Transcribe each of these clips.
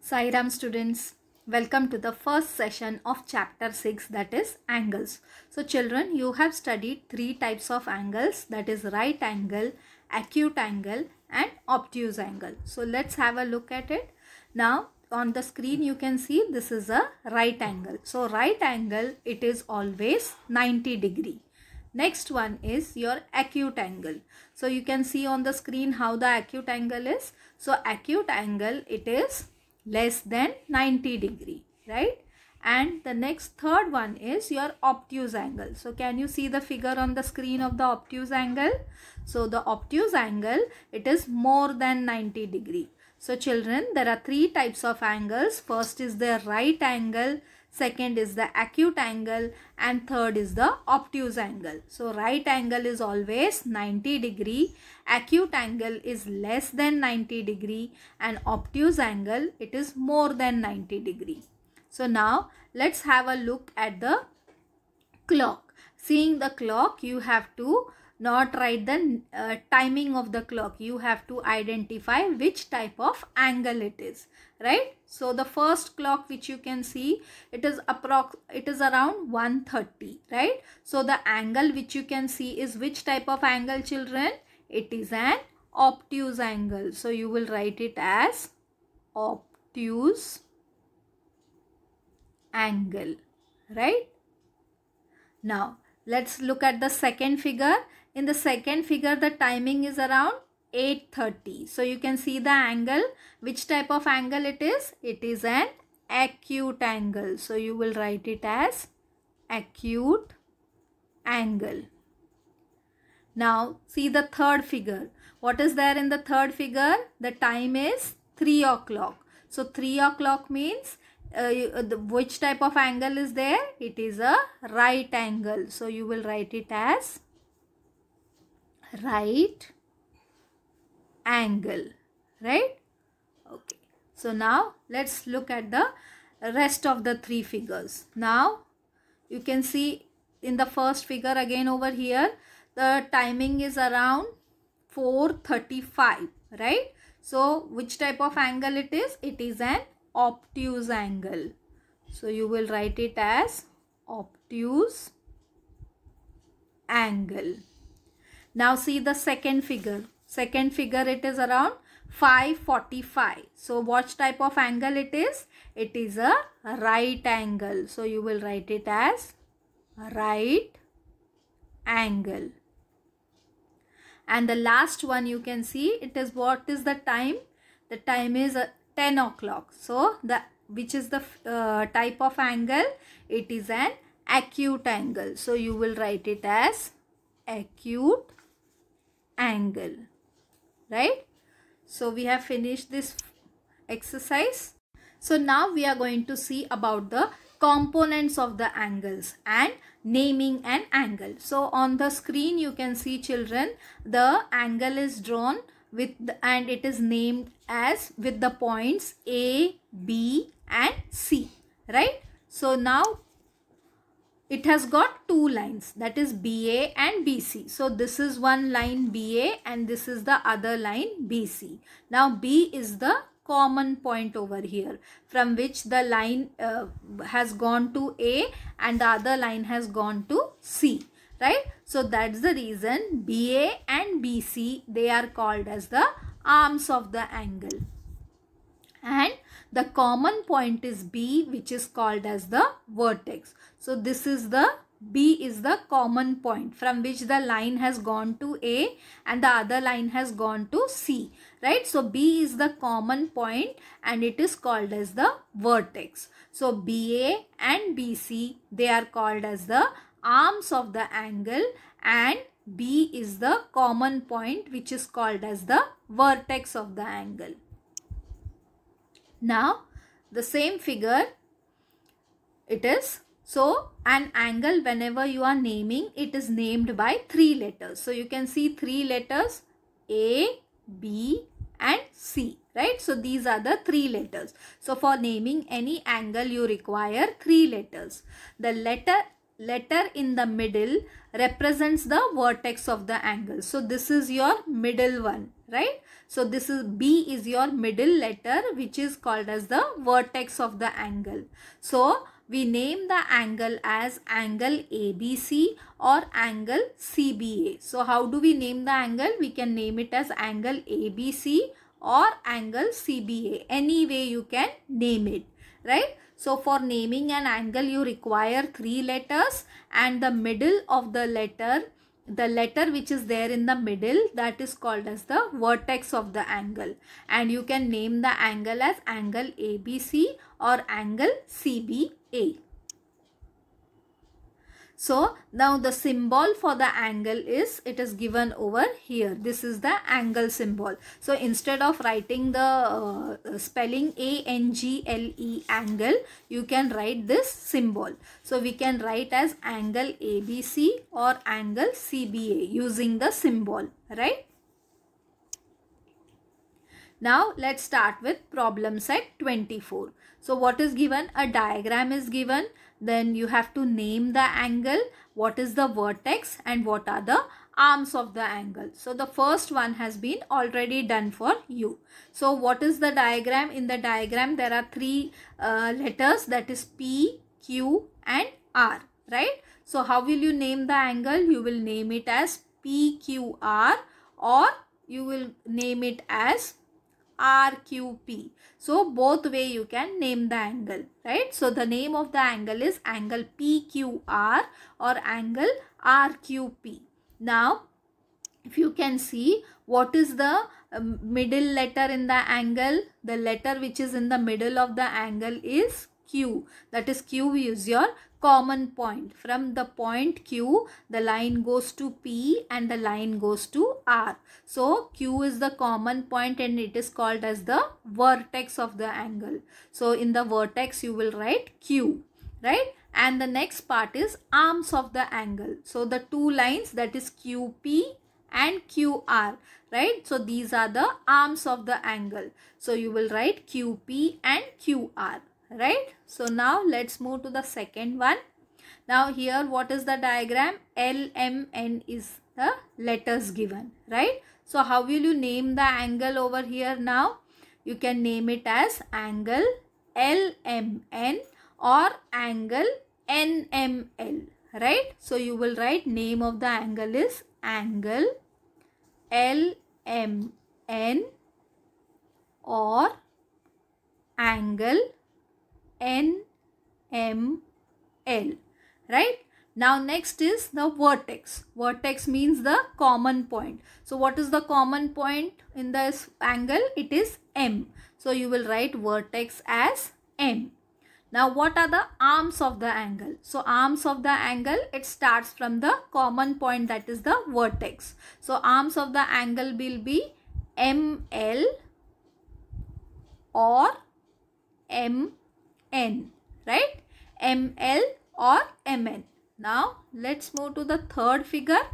Sai Ram students, welcome to the first session of chapter 6, that is angles. So children, you have studied three types of angles, that is right angle, acute angle and obtuse angle. So let's have a look at it. Now on the screen you can see this is a right angle. So right angle, it is always 90 degree. Next one is your acute angle. So you can see on the screen how the acute angle is. So acute angle, it is less than 90 degree, right? And the next third one is your obtuse angle. So can you see the figure on the screen of the obtuse angle? So the obtuse angle, it is more than 90 degree. So children, there are three types of angles. First is the right angle, second is the acute angle and third is the obtuse angle. So right angle is always 90 degree, acute angle is less than 90 degree and obtuse angle, it is more than 90 degree. So now let's have a look at the clock. Seeing the clock, you have to not write the timing of the clock. You have to identify which type of angle it is, right? So the first clock which you can see, it is around 1:30, right? So the angle which you can see is which type of angle, children? It is an obtuse angle. So you will write it as obtuse angle, right? Now let's look at the second figure. In the second figure, the timing is around 8:30. So you can see the angle. Which type of angle it is? It is an acute angle. So you will write it as acute angle. Now see the third figure. What is there in the third figure? The time is 3 o'clock. So 3 o'clock means which type of angle is there? It is a right angle. So you will write it as right angle, right? Okay. So now let's look at the rest of the three figures. Now you can see in the first figure again over here, the timing is around 4:35, right? So which type of angle it is? It is an obtuse angle. So you will write it as obtuse angle. Now see the second figure. Second figure, it is around 5:45. So what type of angle it is? It is a right angle. So you will write it as right angle. And the last one you can see, it is what is the time? The time is 10 o'clock. So which is the type of angle? It is an acute angle. So you will write it as acute angle, right? So we have finished this exercise. So now we are going to see about the components of the angles and naming an angle. So on the screen you can see, children, the angle is drawn with and it is named as with the points A, B and C, right? So now it has got two lines, that is BA and BC. So this is one line BA and this is the other line BC. Now B is the common point over here from which the line has gone to A and the other line has gone to C, right? So that's the reason BA and BC, they are called as the arms of the angle. And the common point is B, which is called as the vertex. So this is the B is the common point from which the line has gone to A and the other line has gone to C, right? So B is the common point and it is called as the vertex. So BA and BC, they are called as the arms of the angle and B is the common point which is called as the vertex of the angle. Now the same figure it is. So an angle, whenever you are naming, it is named by three letters. So you can see three letters A, B and C, right? So these are the three letters. So for naming any angle you require three letters. The letter in the middle represents the vertex of the angle. So this is your middle one, right? So this is B is your middle letter, which is called as the vertex of the angle. So we name the angle as angle ABC or angle CBA. So how do we name the angle? We can name it as angle ABC or angle CBA. Any way you can name it, right? So for naming an angle you require 3 letters, and the middle of the letter which is there in the middle, that is called as the vertex of the angle, and you can name the angle as angle ABC or angle CBA. So now the symbol for the angle is, it is given over here. This is the angle symbol. So instead of writing the spelling ANGLE angle, you can write this symbol. So we can write as angle ABC or angle CBA using the symbol, right? Now let's start with problem set 24. So what is given? A diagram is given. Then you have to name the angle, what is the vertex, and what are the arms of the angle. So the first one has been already done for you. So what is the diagram? In the diagram there are 3 letters, that is P, Q and R, right? So how will you name the angle? You will name it as PQR or you will name it as RQP. So both way you can name the angle, right? So the name of the angle is angle PQR or angle RQP. Now if you can see, what is the middle letter in the angle? The letter which is in the middle of the angle is Q. That is, Q is your common point. From the point Q, the line goes to P and the line goes to R. So Q is the common point and it is called as the vertex of the angle. So in the vertex you will write Q, right? And the next part is arms of the angle. So the 2 lines, that is QP and QR, right? So these are the arms of the angle. So you will write QP and QR, right? So now let's move to the second one. Now here what is the diagram? LMN is the letters given, right? So how will you name the angle over here now? You can name it as angle LMN or angle NML, right? So you will write name of the angle is angle LMN or angle NML, right? Now next is the vertex. Vertex means the common point. So what is the common point in this angle? It is M. So you will write vertex as M. Now what are the arms of the angle? So arms of the angle, it starts from the common point, that is the vertex. So arms of the angle will be ML or MN, right? ML or MN. Now let's move to the third figure.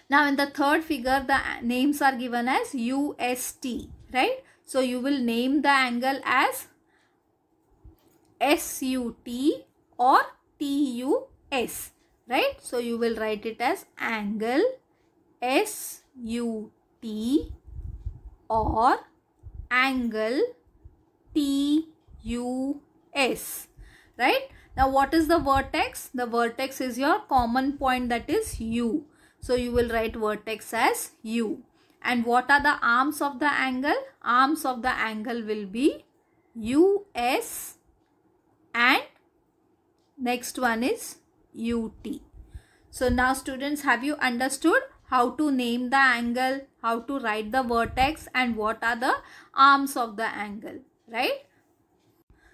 Now in the third figure the names are given as UST, right? So you will name the angle as SUT or TUS, right? So you will write it as angle SUT or angle TUS, right? Now what is the vertex? The vertex is your common point, that is U. So you will write vertex as U. And what are the arms of the angle? Arms of the angle will be US and next one is UT. So now students, have you understood how to name the angle, how to write the vertex and what are the arms of the angle, right?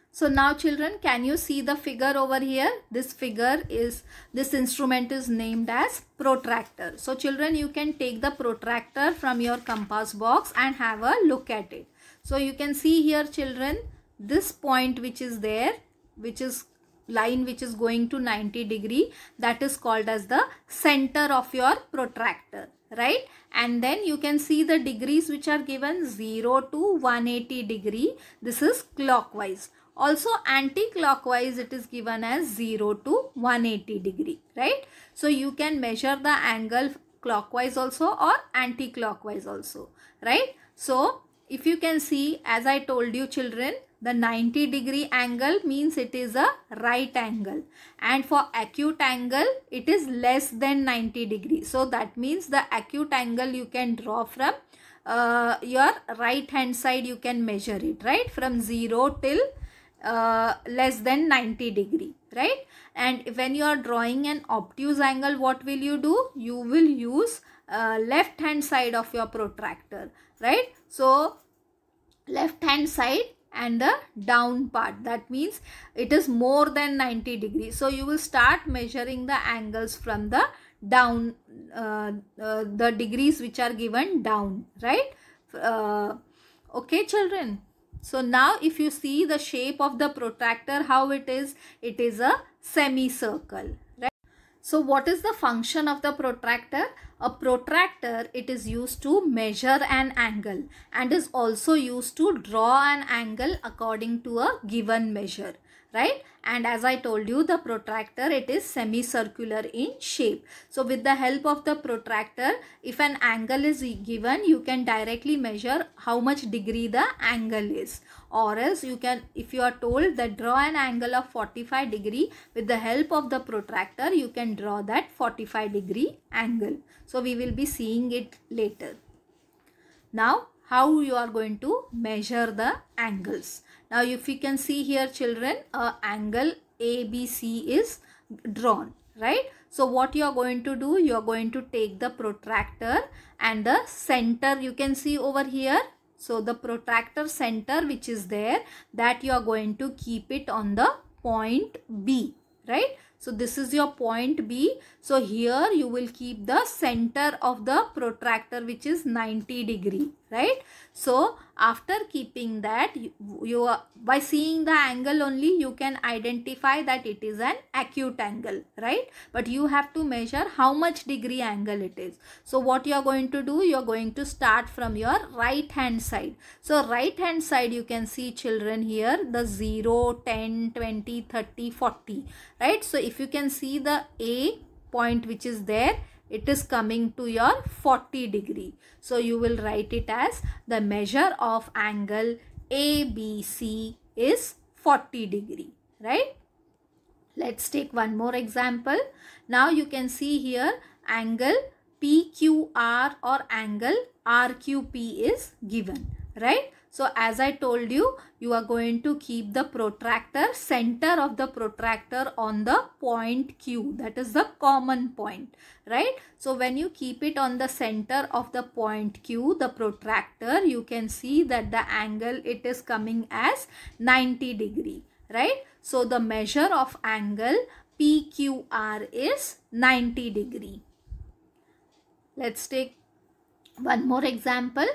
So now children, can you see the figure over here? This figure is, this instrument is named as protractor. So children, you can take the protractor from your compass box and have a look at it. So you can see here children, this point which is there, which is line which is going to 90 degree, that is called as the center of your protractor, right? And then you can see the degrees which are given 0 to 180 degree. This is clockwise. Also anti-clockwise it is given as 0 to 180 degree, right? So you can measure the angle clockwise also or anti-clockwise also, right? So if you can see, as I told you children, the 90-degree angle means it is a right angle, and for acute angle it is less than 90 degrees. So that means the acute angle you can draw from your right hand side, you can measure it, right, from 0 till less than 90 degree, right? And when you are drawing an obtuse angle, what will you do? You will use left hand side of your protractor, right? So left hand side and the down part, that means it is more than 90 degrees. So you will start measuring the angles from the down, the degrees which are given down, right? Okay children. So now if you see the shape of the protractor, how it is a semicircle, right? So what is the function of the protractor? A protractor, it is used to measure an angle and is also used to draw an angle according to a given measure, right? And as I told you, the protractor, it is semicircular in shape. So with the help of the protractor, if an angle is given, you can directly measure how much degree the angle is. Or else you can, if you are told that draw an angle of 45 degree, with the help of the protractor, you can draw that 45 degree angle. So we will be seeing it later. Now how you are going to measure the angles. Now if you can see here children, angle ABC is drawn, right? So what you are going to do, you are going to take the protractor and the center, you can see over here. So the protractor center which is there, that you are going to keep it on the point B, right? So this is your point B. So here you will keep the center of the protractor which is 90 degree, right? So after keeping that, you are, by seeing the angle only, you can identify that it is an acute angle, right? But you have to measure how much degree angle it is. So what you are going to do, you are going to start from your right hand side. So right hand side, you can see children here the 0, 10, 20, 30, 40, right? So if you can see the A point which is there, it is coming to your 40 degree. So you will write it as the measure of angle ABC is 40 degree, right? Let's take one more example. Now you can see here angle PQR or angle RQP is given, right? So as I told you, you are going to keep the protractor, center of the protractor on the point Q, that is the common point, right? So when you keep it on the center of the point Q, the protractor, you can see that the angle, it is coming as 90 degree, right? So the measure of angle PQR is 90 degree. Let's take one more example.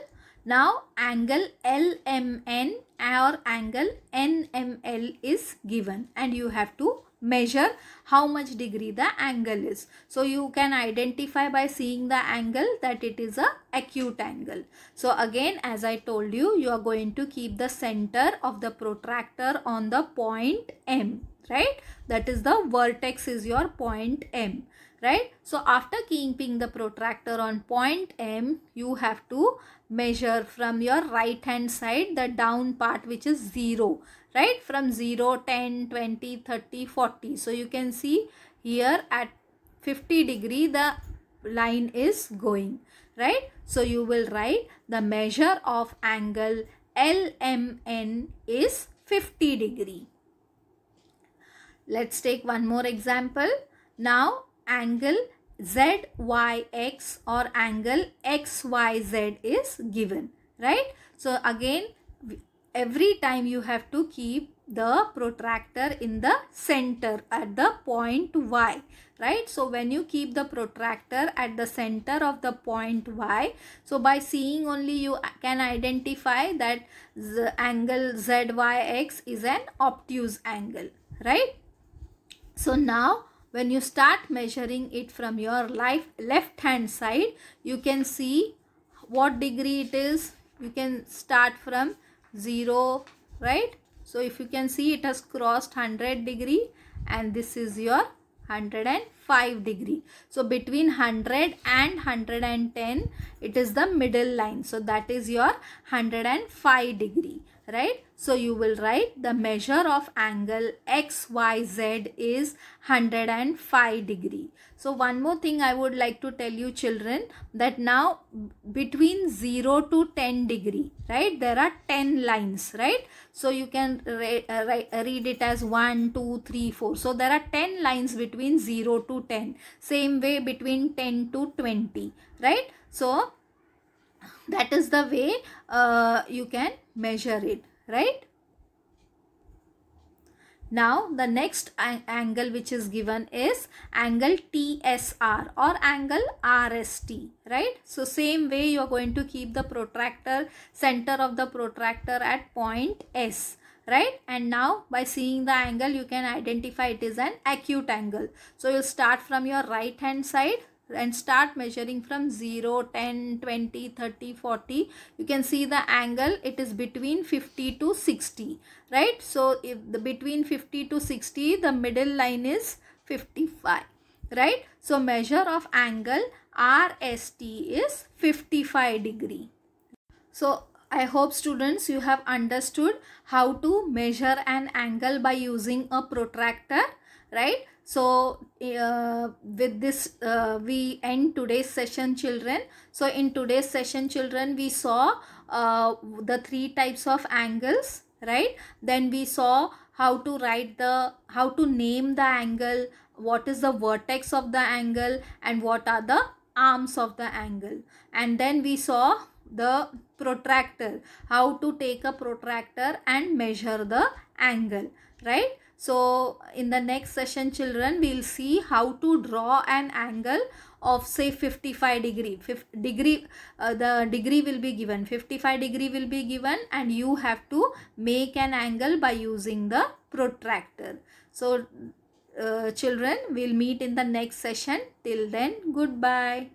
Now angle LMN or angle NML is given and you have to measure how much degree the angle is. So you can identify by seeing the angle that it is a acute angle. So again, as I told you, you are going to keep the center of the protractor on the point M, right? That is the vertex is your point M, right? So after keeping the protractor on point M, you have to measure from your right hand side the down part which is 0, right? From 0, 10, 20, 30, 40. So you can see here at 50 degree the line is going, right? So you will write the measure of angle LMN is 50 degree. Let's take one more example. Now angle ZYX or angle XYZ is given, right? So again, every time you have to keep the protractor in the center at the point Y, right? So when you keep the protractor at the center of the point Y, so by seeing only you can identify that the angle ZYX is an obtuse angle, right? So now when you start measuring it from your left hand side, you can see what degree it is. You can start from 0, right? So if you can see, it has crossed 100 degree and this is your 105 degree. So between 100 and 110, it is the middle line. So that is your 105 degree, right? So you will write the measure of angle XYZ is 105 degree. So one more thing I would like to tell you children, that now between 0 to 10 degree, right, there are 10 lines, right? So you can read it as 1, 2, 3, 4. So there are 10 lines between 0 to 10. Same way between 10 to 20, right? So that is the way you can measure it, right? Now the next angle which is given is angle TSR or angle RST, right? So same way you are going to keep the protractor, center of the protractor at point S, right? And now by seeing the angle you can identify it is an acute angle. So you start from your right hand side and start measuring from 0, 10, 20, 30, 40. You can see the angle, it is between 50 to 60, right? So if the between 50 to 60, the middle line is 55, right? So measure of angle RST is 55 degree. So I hope students you have understood how to measure an angle by using a protractor, right? So with this we end today's session children. So in today's session children we saw the 3 types of angles, right? Then we saw how to name the angle, what is the vertex of the angle, and what are the arms of the angle. And then we saw the protractor, how to take a protractor and measure the angle, right? So in the next session children we'll see how to draw an angle of say 55 degree. The degree will be given, 55 degree will be given, and you have to make an angle by using the protractor. So children, we'll meet in the next session. Till then, goodbye.